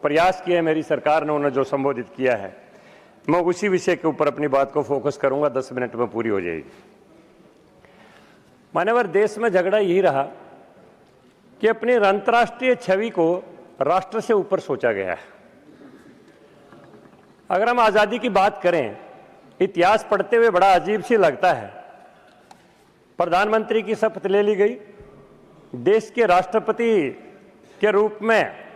प्रयास किया है मेरी सरकार ने, उन्होंने जो संबोधित किया है, मैं उसी विषय के ऊपर अपनी बात को फोकस करूंगा। 10 मिनट में पूरी हो जाएगी। मान्यवर, देश में झगड़ा यही रहा कि अपनी अंतर्राष्ट्रीय छवि को राष्ट्र से ऊपर सोचा गया है। अगर हम आज़ादी की बात करें, इतिहास पढ़ते हुए बड़ा अजीब सी लगता है। प्रधानमंत्री की शपथ ले ली गई, देश के राष्ट्रपति के रूप में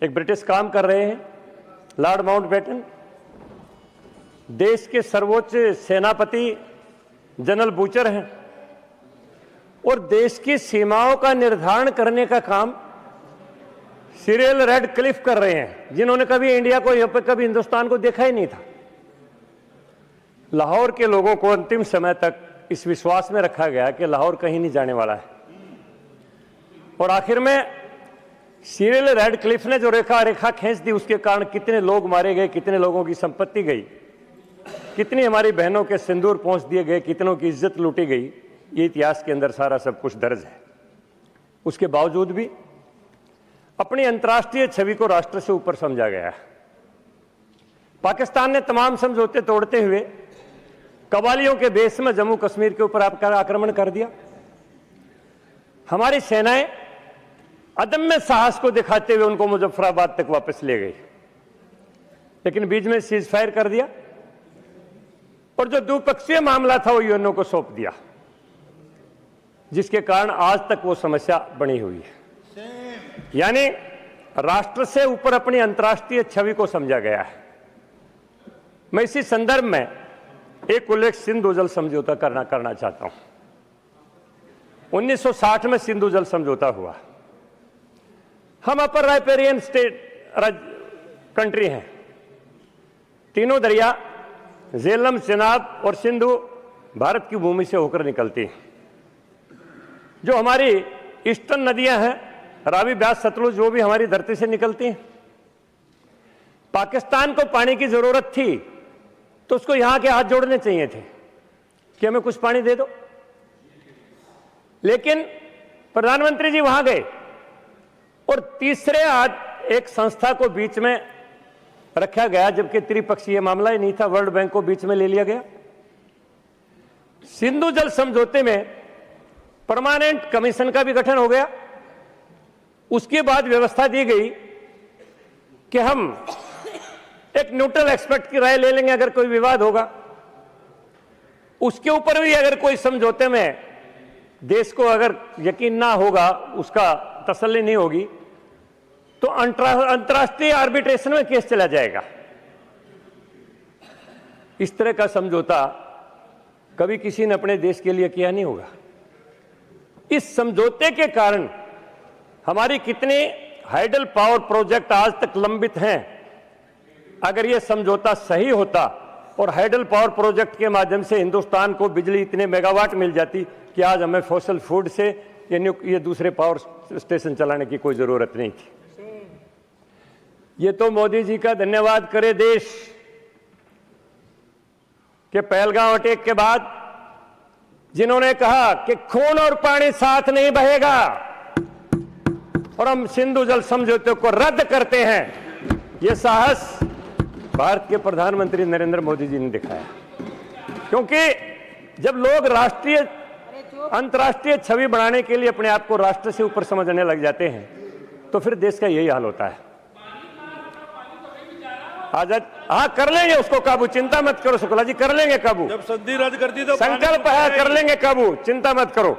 एक ब्रिटिश काम कर रहे हैं, लॉर्ड माउंटबेटन। देश के सर्वोच्च सेनापति जनरल बूचर हैं और देश की सीमाओं का निर्धारण करने का काम सिरिल रेडक्लिफ कर रहे हैं, जिन्होंने कभी इंडिया को, यहाँ पे कभी हिंदुस्तान को देखा ही नहीं था। लाहौर के लोगों को अंतिम समय तक इस विश्वास में रखा गया कि लाहौर कहीं नहीं जाने वाला है, और आखिर में सिरिल रेडक्लिफ ने जो रेखा खींच दी, उसके कारण कितने लोग मारे गए, कितने लोगों की संपत्ति गई, कितनी हमारी बहनों के सिंदूर पहुंच दिए गए, कितनों की इज्जत लूटी गई, ये इतिहास के अंदर सारा सब कुछ दर्ज है। उसके बावजूद भी अपनी अंतर्राष्ट्रीय छवि को राष्ट्र से ऊपर समझा गया है। पाकिस्तान ने तमाम समझौते तोड़ते हुए कबालियों के बेस में जम्मू कश्मीर के ऊपर आक्रमण कर दिया। हमारी सेनाएं अदम्य साहस को दिखाते हुए उनको मुजफ्फराबाद तक वापस ले गई, लेकिन बीच में सीज फायर कर दिया और जो द्विपक्षीय मामला था वो यूएनओ को सौंप दिया, जिसके कारण आज तक वो समस्या बनी हुई है। यानी राष्ट्र से ऊपर अपनी अंतर्राष्ट्रीय छवि को समझा गया है। मैं इसी संदर्भ में एक उल्लेख सिंधु जल समझौता करना चाहता हूं। 1960 में सिंधु जल समझौता हुआ। हम अपर राइपेरियन कंट्री हैं। तीनों दरिया झेलम, चिनाब और सिंधु भारत की भूमि से होकर निकलती हैं। जो हमारी ईस्टर्न नदियां हैं, रावी, ब्यास, सतलुज, वो भी हमारी धरती से निकलती हैं। पाकिस्तान को पानी की जरूरत थी तो उसको यहां के हाथ जोड़ने चाहिए थे कि हमें कुछ पानी दे दो, लेकिन प्रधानमंत्री जी वहां गए और तीसरे हाथ एक संस्था को बीच में रखा गया, जबकि त्रिपक्षीय मामला ही नहीं था। वर्ल्ड बैंक को बीच में ले लिया गया। सिंधु जल समझौते में परमानेंट कमीशन का भी गठन हो गया। उसके बाद व्यवस्था दी गई कि हम एक न्यूट्रल एक्सपर्ट की राय ले लेंगे अगर कोई विवाद होगा। उसके ऊपर भी अगर कोई समझौते में देश को अगर यकीन ना होगा, उसका तसल्ली नहीं होगी, तो अंतर्राष्ट्रीय आर्बिट्रेशन में केस चला जाएगा। इस तरह का समझौता कभी किसी ने अपने देश के लिए किया नहीं होगा। इस समझौते के कारण हमारी कितने हाइडल पावर प्रोजेक्ट आज तक लंबित हैं। अगर यह समझौता सही होता और हाइडल पावर प्रोजेक्ट के माध्यम से हिंदुस्तान को बिजली इतने मेगावाट मिल जाती कि आज हमें फॉसिल फूड से ये दूसरे पावर स्टेशन चलाने की कोई जरूरत नहीं थी। ये तो मोदी जी का धन्यवाद करे देश के पहलगांव अटैक के बाद, जिन्होंने कहा कि खून और पानी साथ नहीं बहेगा और हम सिंधु जल समझौते को रद्द करते हैं। यह साहस भारत के प्रधानमंत्री नरेंद्र मोदी जी ने दिखाया, क्योंकि जब लोग अंतर्राष्ट्रीय छवि बनाने के लिए अपने आप को राष्ट्र से ऊपर समझने लग जाते हैं तो फिर देश का यही हाल होता है। आजाद, हाँ, कर लेंगे उसको काबू, चिंता मत करो शुक्ला जी, कर लेंगे काबू। जब संधि रद्द कर दी तो संकल्प है, कर लेंगे काबू, चिंता मत करो।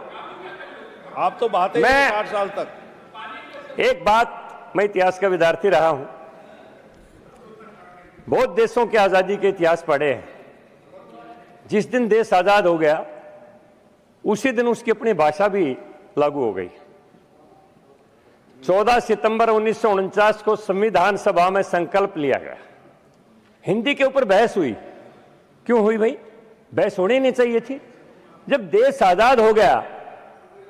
आप तो बात है 60 साल तक। एक बात, मैं इतिहास का विद्यार्थी रहा हूं, बहुत देशों के आजादी के इतिहास पढ़े हैं। जिस दिन देश आजाद हो गया उसी दिन उसकी अपनी भाषा भी लागू हो गई। 14 सितंबर 1949 को संविधान सभा में संकल्प लिया गया। हिंदी के ऊपर बहस हुई। क्यों हुई भाई? बहस होनी नहीं चाहिए थी। जब देश आजाद हो गया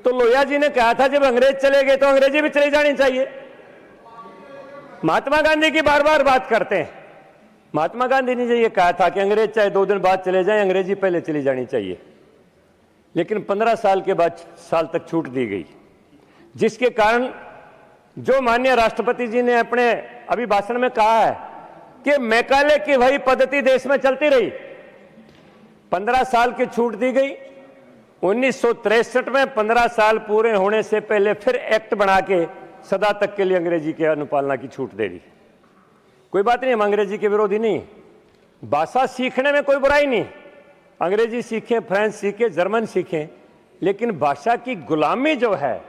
तो लोहिया जी ने कहा था जब अंग्रेज चले गए तो अंग्रेजी भी चली जानी चाहिए। महात्मा गांधी की बार बार बात करते हैं। महात्मा गांधी ने ये कहा था कि अंग्रेज चाहे 2 दिन बाद चले जाएं, अंग्रेजी पहले चली जानी चाहिए, लेकिन 15 साल के बाद साल तक छूट दी गई, जिसके कारण जो माननीय राष्ट्रपति जी ने अपने अभी भाषण में कहा है कि मैकाले की वही पद्धति देश में चलती रही, 15 साल की छूट दी गई। 1963 में 15 साल पूरे होने से पहले फिर एक्ट बना के सदा तक के लिए अंग्रेजी के अनुपालना की छूट दे दी। कोई बात नहीं, हम अंग्रेजी के विरोधी नहीं, भाषा सीखने में कोई बुराई नहीं, अंग्रेजी सीखें, फ्रेंच सीखें, जर्मन सीखें, लेकिन भाषा की गुलामी जो है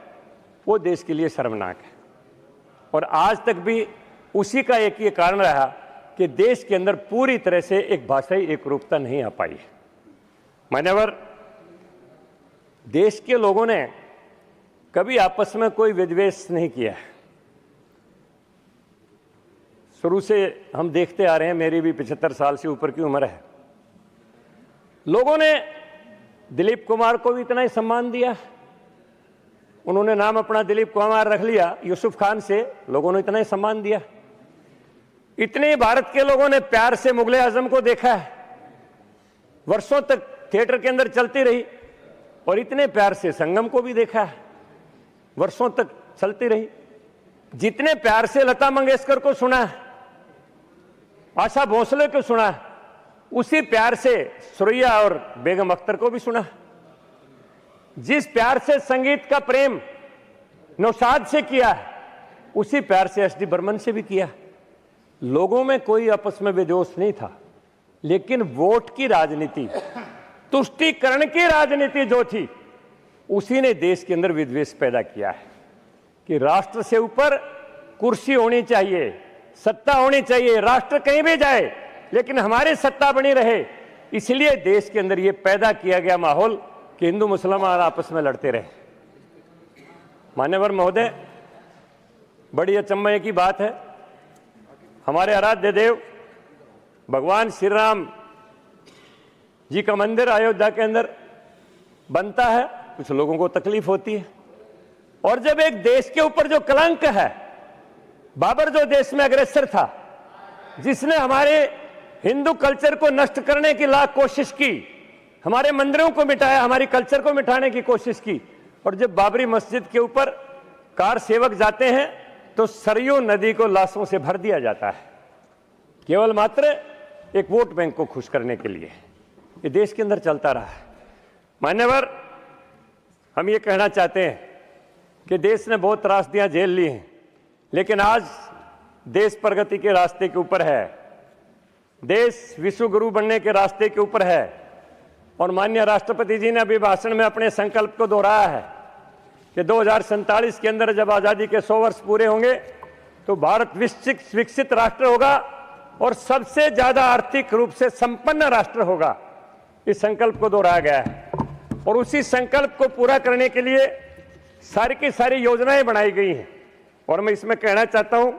वो देश के लिए शर्मनाक है। और आज तक भी उसी का एक ये कारण रहा कि देश के अंदर पूरी तरह से एक भाषाई एकरूपता नहीं आ पाई है। मान्यवर, देश के लोगों ने कभी आपस में कोई विद्वेष नहीं किया है। शुरू से हम देखते आ रहे हैं, मेरी भी 75 साल से ऊपर की उम्र है। लोगों ने दिलीप कुमार को भी इतना ही सम्मान दिया, उन्होंने नाम अपना दिलीप कुमार रख लिया, यूसुफ खान से लोगों ने इतना ही सम्मान दिया। इतने भारत के लोगों ने प्यार से मुगले आजम को देखा है, वर्षों तक थिएटर के अंदर चलती रही, और इतने प्यार से संगम को भी देखा है, वर्षों तक चलती रही। जितने प्यार से लता मंगेशकर को सुना है, आशा भोसले को सुना है, उसी प्यार से सुरैया और बेगम अख्तर को भी सुना। जिस प्यार से संगीत का प्रेम नौशाद से किया है, उसी प्यार से एस डी बर्मन से भी किया। लोगों में कोई आपस में विद्वेष नहीं था, लेकिन वोट की राजनीति, तुष्टीकरण की राजनीति जो थी, उसी ने देश के अंदर विद्वेष पैदा किया है कि राष्ट्र से ऊपर कुर्सी होनी चाहिए, सत्ता होनी चाहिए, राष्ट्र कहीं भी जाए लेकिन हमारी सत्ता बनी रहे। इसलिए देश के अंदर यह पैदा किया गया माहौल कि हिंदू मुसलमान आपस में लड़ते रहे। मान्यवर महोदय, बड़ी अचंभे की बात है, हमारे आराध्य देव भगवान श्री राम जी का मंदिर अयोध्या के अंदर बनता है, कुछ लोगों को तकलीफ होती है। और जब एक देश के ऊपर जो कलंक है, बाबर जो देश में अग्रेसर था, जिसने हमारे हिंदू कल्चर को नष्ट करने की लाख कोशिश की, हमारे मंदिरों को मिटाया, हमारी कल्चर को मिटाने की कोशिश की, और जब बाबरी मस्जिद के ऊपर कार सेवक जाते हैं तो सरयू नदी को लाशों से भर दिया जाता है, केवल मात्र एक वोट बैंक को खुश करने के लिए। ये देश के अंदर चलता रहा है। मान्यवर, हम ये कहना चाहते हैं कि देश ने बहुत त्रासदियां झेल ली हैं, लेकिन आज देश प्रगति के रास्ते के ऊपर है, देश विश्व गुरु बनने के रास्ते के ऊपर है। और माननीय राष्ट्रपति जी ने अभी भाषण में अपने संकल्प को दोहराया है कि 2047 के अंदर जब आजादी के 100 वर्ष पूरे होंगे तो भारत विकसित राष्ट्र होगा और सबसे ज्यादा आर्थिक रूप से संपन्न राष्ट्र होगा। इस संकल्प को दोहराया गया है और उसी संकल्प को पूरा करने के लिए सारी की सारी योजनाएं बनाई गई हैं। और मैं इसमें कहना चाहता हूं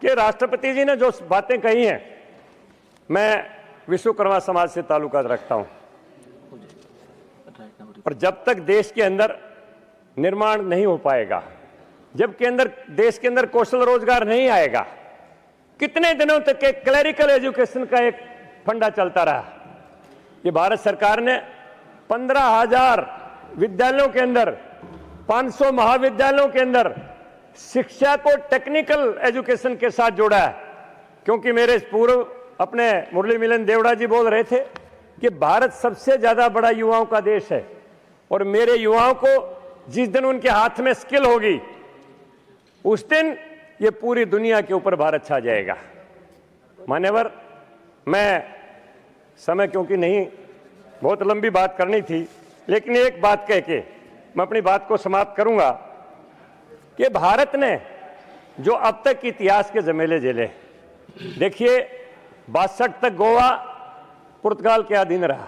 कि राष्ट्रपति जी ने जो बातें कही हैं, मैं विश्वकर्मा समाज से ताल्लुकात रखता हूं, और जब तक देश के अंदर निर्माण नहीं हो पाएगा, जब के अंदर देश के अंदर कौशल रोजगार नहीं आएगा, कितने दिनों तक एक क्लरिकल एजुकेशन का एक फंडा चलता रहा। ये भारत सरकार ने 15,000 विद्यालयों के अंदर, 500 महाविद्यालयों के अंदर शिक्षा को टेक्निकल एजुकेशन के साथ जोड़ा है। क्योंकि मेरे पूर्व अपने मुरली मिलन देवड़ा जी बोल रहे थे कि भारत सबसे ज्यादा बड़ा युवाओं का देश है, और मेरे युवाओं को जिस दिन उनके हाथ में स्किल होगी, उस दिन ये पूरी दुनिया के ऊपर भारत छा जाएगा। मान्यवर, मैं समय क्योंकि नहीं, बहुत लंबी बात करनी थी, लेकिन एक बात कह के मैं अपनी बात को समाप्त करूंगा कि भारत ने जो अब तक इतिहास के जमेले झेले, देखिए 62 तक गोवा पुर्तगाल के अधीन रहा,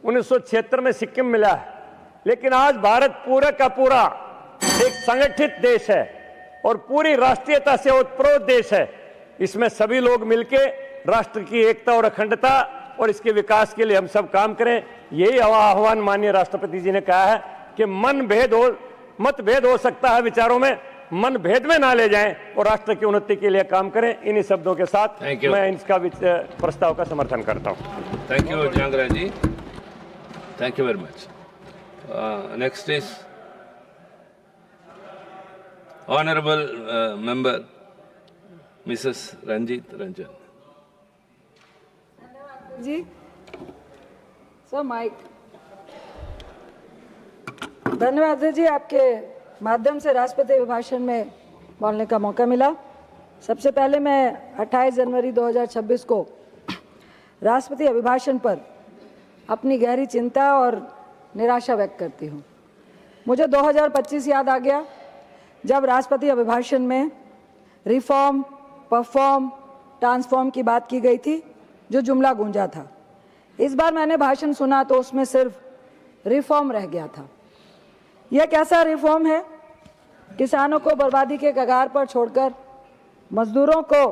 1976 में सिक्किम मिला, लेकिन आज भारत पूरा का पूरा एक संगठित देश है और पूरी राष्ट्रीयता से ओतप्रोत देश है। इसमें सभी लोग मिलके राष्ट्र की एकता और अखंडता और इसके विकास के लिए हम सब काम करें। यही आह्वान माननीय राष्ट्रपति जी ने कहा है कि मतभेद हो सकता है विचारों में, मन भेद में ना ले जाएं और राष्ट्र की उन्नति के लिए काम करें। इन्हीं शब्दों के साथ मैं इसका प्रस्ताव का समर्थन करता हूं। Thank you Jangra ji, thank you very much. Next is Honorable member, Mrs. Ranjit Ranjan. जी सर माइक। धन्यवाद जी, आपके माध्यम से राष्ट्रपति अभिभाषण में बोलने का मौका मिला। सबसे पहले मैं 28 जनवरी 2026 को राष्ट्रपति अभिभाषण पर अपनी गहरी चिंता और निराशा व्यक्त करती हूँ। मुझे 2025 याद आ गया जब राष्ट्रपति अभिभाषण में रिफॉर्म, परफॉर्म, ट्रांसफॉर्म की बात की गई थी, जो जुमला गूंजा था। इस बार मैंने भाषण सुना तो उसमें सिर्फ रिफॉर्म रह गया था। यह कैसा रिफॉर्म है? किसानों को बर्बादी के कगार पर छोड़कर, मजदूरों को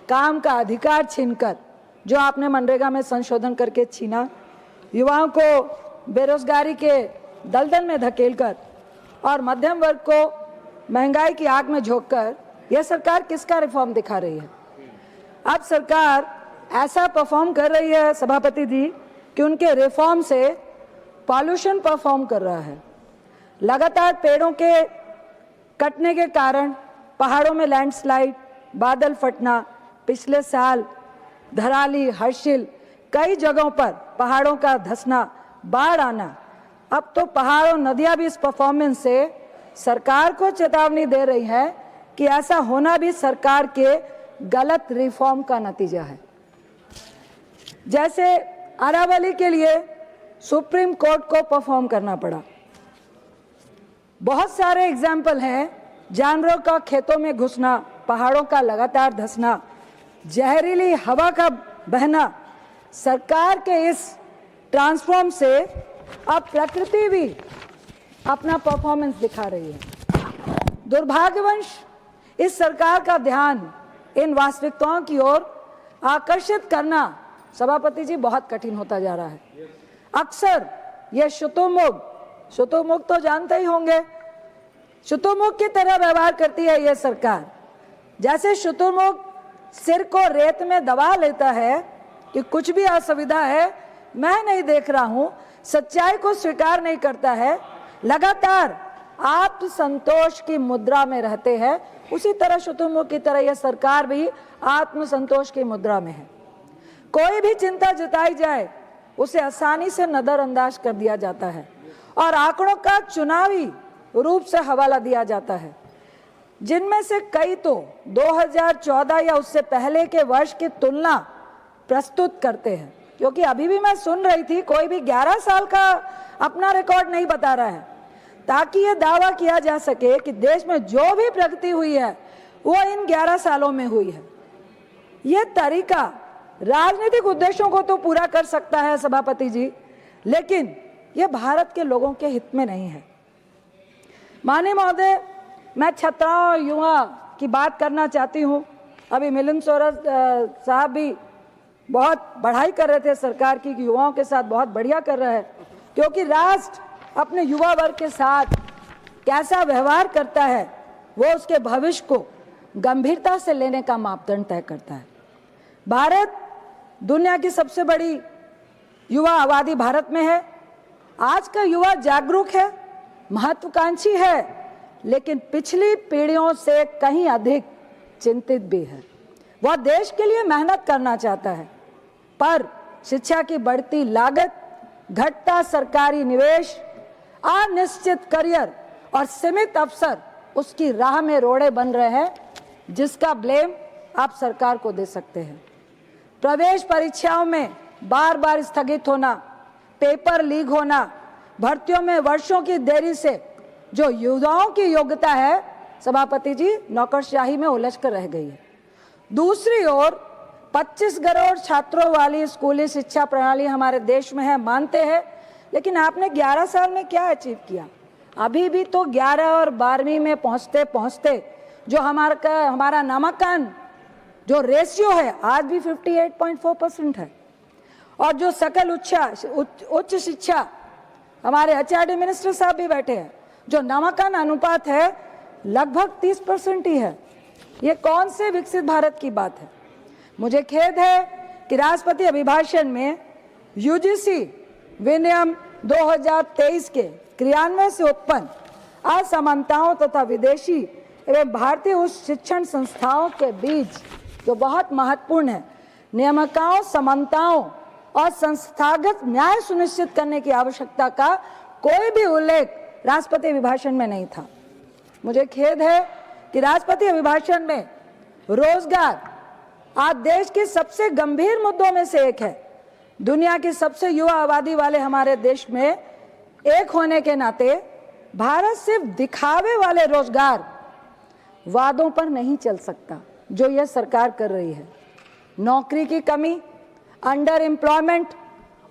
काम का अधिकार छीनकर, जो आपने मनरेगा में संशोधन करके छीना, युवाओं को बेरोजगारी के दलदल में धकेलकर और मध्यम वर्ग को महंगाई की आग में झोंककर यह सरकार किसका रिफॉर्म दिखा रही है? अब सरकार ऐसा परफॉर्म कर रही है सभापति जी कि उनके रिफॉर्म से पॉल्यूशन परफॉर्म कर रहा है। लगातार पेड़ों के कटने के कारण पहाड़ों में लैंडस्लाइड, बादल फटना, पिछले साल धराली, हर्षिल, कई जगहों पर पहाड़ों का धंसना, बाढ़ आना। अब तो पहाड़ और नदियां भी इस परफॉर्मेंस से सरकार को चेतावनी दे रही है कि ऐसा होना भी सरकार के गलत रिफॉर्म का नतीजा है। जैसे अरावली के लिए सुप्रीम कोर्ट को परफॉर्म करना पड़ा। बहुत सारे एग्जाम्पल हैं, जानवरों का खेतों में घुसना, पहाड़ों का लगातार धंसना, जहरीली हवा का बहना। सरकार के इस ट्रांसफॉर्म से अब प्रकृति भी अपना परफॉर्मेंस दिखा रही है। दुर्भाग्यवश इस सरकार का ध्यान इन वास्तविकताओं की ओर आकर्षित करना सभापति जी बहुत कठिन होता जा रहा है। अक्सर यह शुतुरमुर्ग तो जानते ही होंगे, शुतुरमुर्ग की तरह व्यवहार करती है यह सरकार। जैसे शुतुरमुर्ग सिर को रेत में दबा लेता है कि कुछ भी असुविधा है, मैं नहीं देख रहा हूं, सच्चाई को स्वीकार नहीं करता है, लगातार आत्म संतोष की मुद्रा में रहते हैं, उसी तरह शुतुरमुर्ग की तरह यह सरकार भी आत्म संतोष की मुद्रा में है। कोई भी चिंता जताई जाए उसे आसानी से नजरअंदाज कर दिया जाता है और आंकड़ों का चुनावी रूप से हवाला दिया जाता है, जिनमें से कई तो 2014 या उससे पहले के वर्ष की तुलना प्रस्तुत करते हैं। क्योंकि अभी भी मैं सुन रही थी, कोई भी 11 साल का अपना रिकॉर्ड नहीं बता रहा है, ताकि ये दावा किया जा सके कि देश में जो भी प्रगति हुई है वो इन 11 सालों में हुई है। ये तरीका राजनीतिक उद्देश्यों को तो पूरा कर सकता है सभापति जी, लेकिन ये भारत के लोगों के हित में नहीं है। माननीय महोदय, मैं छात्राओं और युवा की बात करना चाहती हूँ। अभी मिलिंद सोरस साहब भी बहुत बढ़ाई कर रहे थे सरकार की, युवाओं के साथ बहुत बढ़िया कर रहा है, क्योंकि राष्ट्र अपने युवा वर्ग के साथ कैसा व्यवहार करता है वो उसके भविष्य को गंभीरता से लेने का मापदंड तय करता है। भारत दुनिया की सबसे बड़ी युवा आबादी भारत में है। आज का युवा जागरूक है, महत्वाकांक्षी है, लेकिन पिछली पीढ़ियों से कहीं अधिक चिंतित भी है। वह देश के लिए मेहनत करना चाहता है, पर शिक्षा की बढ़ती लागत, घटता सरकारी निवेश, अनिश्चित करियर और सीमित अवसर उसकी राह में रोड़े बन रहे हैं, जिसका ब्लेम आप सरकार को दे सकते हैं। प्रवेश परीक्षाओं में बार बार स्थगित होना, पेपर लीक होना, भर्तियों में वर्षों की देरी से जो युवाओं की योग्यता है सभापति जी नौकरशाही में उलझ कर रह गई है। दूसरी ओर 25 करोड़ छात्रों वाली स्कूली शिक्षा प्रणाली हमारे देश में है, मानते हैं, लेकिन आपने 11 साल में क्या अचीव किया? अभी भी तो 11 और 12वीं में पहुंचते पहुंचते जो हमारा नामांकन जो रेशियो है आज भी 58.4% है, और जो सकल उच्च शिक्षा, हमारे एचआरडी मिनिस्टर साहब भी बैठे हैं, जो नामांकन अनुपात है लगभग 30% ही है। ये कौन से विकसित भारत की बात है? मुझे खेद है कि राष्ट्रपति अभिभाषण में यूजीसी विनियम 2023 के क्रियान्वयन से उत्पन्न असमानताओं तथा विदेशी एवं भारतीय उच्च शिक्षण संस्थाओं के बीच जो बहुत महत्वपूर्ण है, नियामकों, समानताओं और संस्थागत न्याय सुनिश्चित करने की आवश्यकता का कोई भी उल्लेख राष्ट्रपति अभिभाषण में नहीं था। मुझे खेद है कि राष्ट्रपति अभिभाषण में रोजगार आज देश के सबसे गंभीर मुद्दों में से एक है। दुनिया की सबसे युवा आबादी वाले हमारे देश में एक होने के नाते भारत सिर्फ दिखावे वाले रोजगार वादों पर नहीं चल सकता जो यह सरकार कर रही है। नौकरी की कमी, अंडर एम्प्लॉयमेंट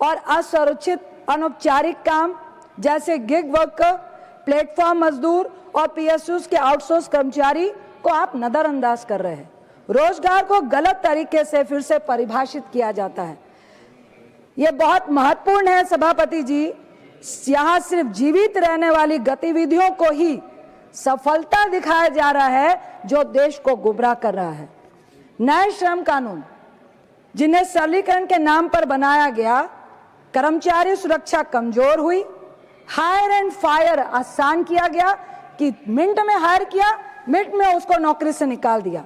और असुरक्षित अनौपचारिक काम जैसे गिग वर्कर, प्लेटफॉर्म मजदूर और पीएसयूज के आउटसोर्स कर्मचारी को आप नजरअंदाज कर रहे हैं। रोजगार को गलत तरीके से फिर से परिभाषित किया जाता है। यह बहुत महत्वपूर्ण है सभापति जी। यहाँ सिर्फ जीवित रहने वाली गतिविधियों को ही सफलता दिखाया जा रहा है जो देश को गुमराह कर रहा है। नए श्रम कानून जिन्हें सरलीकरण के नाम पर बनाया गया, कर्मचारी सुरक्षा कमजोर हुई, हायर एंड फायर आसान किया गया कि मिनट में हायर किया, मिनट में उसको नौकरी से निकाल दिया।